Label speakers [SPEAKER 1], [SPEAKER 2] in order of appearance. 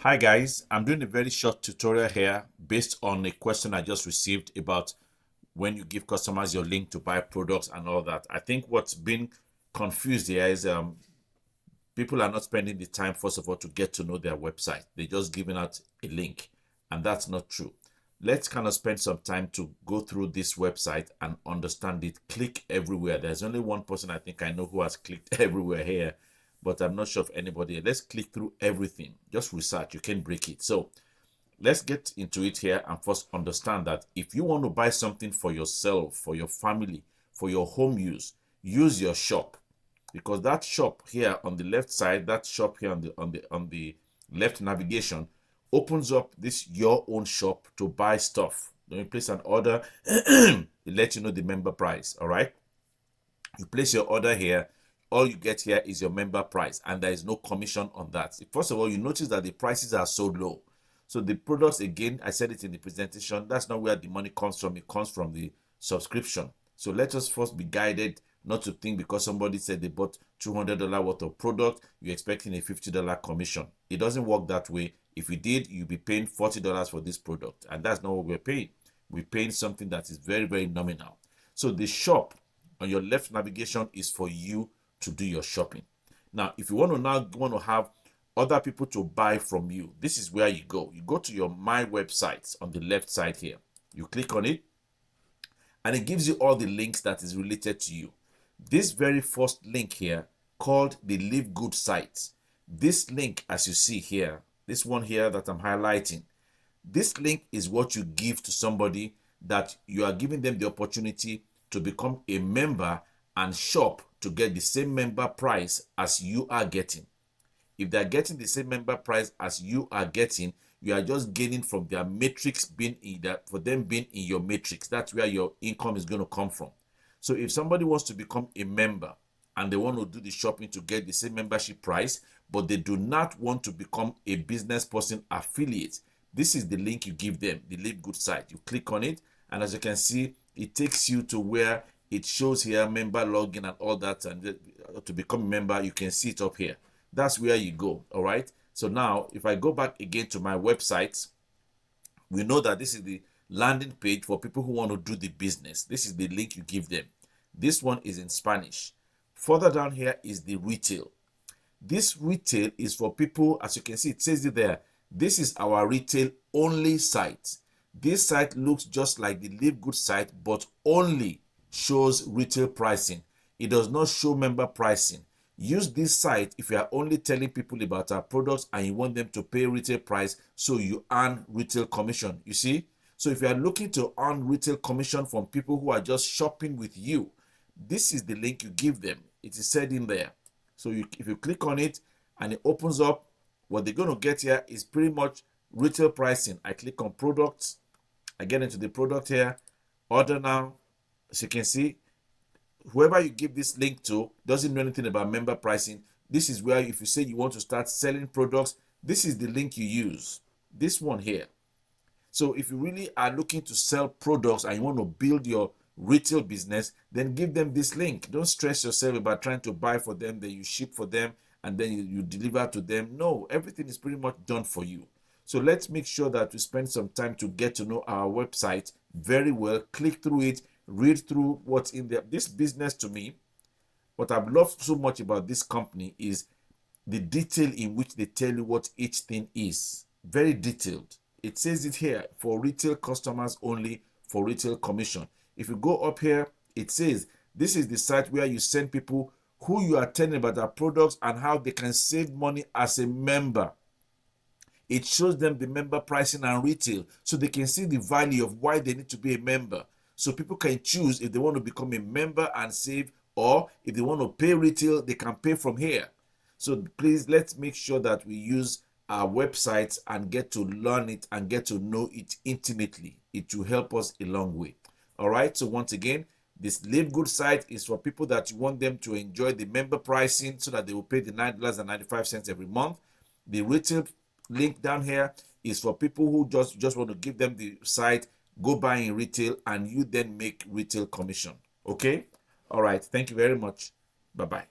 [SPEAKER 1] Hi guys, I'm doing a very short tutorial here based on a question I just received about when you give customers your link to buy products and all that. I think what's been confused here is people are not spending the time, first of all, to get to know their website. They're just giving out a link, and that's not true. Let's kind of spend some time to go through this website and understand it. Click everywhere. There's only one person I think I know who has clicked everywhere here, but I'm not sure of anybody. Let's click through everything. Just research. You can break it. So let's get into it here and first understand that if you want to buy something for yourself, for your family, for your home use your shop, because that shop here on the left side, that shop here on the left navigation opens up this your own shop to buy stuff. When you place an order, it lets you know the member price. All right, you place your order here, all you get here is your member price, and there is no commission on that. First of all, you notice that the prices are so low. So the products, again, I said it in the presentation, that's not where the money comes from. It comes from the subscription. So let us first be guided not to think because somebody said they bought $200 worth of product, you're expecting a $50 commission. It doesn't work that way. If you did, you'll be paying $40 for this product, and that's not what we're paying. We're paying something that is very, very nominal. So the shop on your left navigation is for you to do your shopping. Now, if you want to have other people to buy from you, this is where you go. You go to your My Websites on the left side here. You click on it, and it gives you all the links that is related to you. This very first link here, called the Live Good site. This link, as you see here, this one here that I'm highlighting, this link is what you give to somebody that you are giving them the opportunity to become a member and shop to get the same member price as you are getting. If they're getting the same member price as you are getting, you are just gaining from their matrix being in that, for them being in your matrix. That's where your income is going to come from. So if somebody wants to become a member and they want to do the shopping to get the same membership price, but they do not want to become a business person affiliate, this is the link you give them, the Live Good site. You click on it, and as you can see, it takes you to where it shows here member login and all that, and to become a member, you can see it up here. That's where you go. All right. So now if I go back again to my website, we know that this is the landing page for people who want to do the business. This is the link you give them. This one is in Spanish. Further down here is the retail. This retail is for people, as you can see, it says it there. This is our retail only site. This site looks just like the Live Good site, but only shows retail pricing. It does not show member pricing. Use this site if you are only telling people about our products and you want them to pay retail price so you earn retail commission. You see? So if you are looking to earn retail commission from people who are just shopping with you, this is the link you give them. It is said in there. So if you click on it and it opens up, what they're going to get here is pretty much retail pricing. I click on products. I get into the product here. Order now. As you can see, whoever you give this link to doesn't know anything about member pricing. This is where if you say you want to start selling products, this is the link you use. This one here. So if you really are looking to sell products and you want to build your retail business, then give them this link. Don't stress yourself about trying to buy for them, then you ship for them, and then you deliver to them. No, everything is pretty much done for you. So let's make sure that we spend some time to get to know our website very well. Click through it, read through what's in there. This business, to me, what I've loved so much about this company is the detail in which they tell you what each thing is. Very detailed. It says it here, for retail customers only, for retail commission. If you go up here, it says this is the site where you send people who you are telling about our products and how they can save money as a member. It shows them the member pricing and retail, so they can see the value of why they need to be a member. So people can choose if they want to become a member and save, or if they want to pay retail, they can pay from here. So please, let's make sure that we use our websites and get to learn it and get to know it intimately. It will help us a long way. All right. So once again, this Live Good site is for people that you want them to enjoy the member pricing so that they will pay the $9.95 every month. The retail link down here is for people who just want to give them the site, go buy in retail, and you then make retail commission. Okay. All right. Thank you very much. Bye-bye.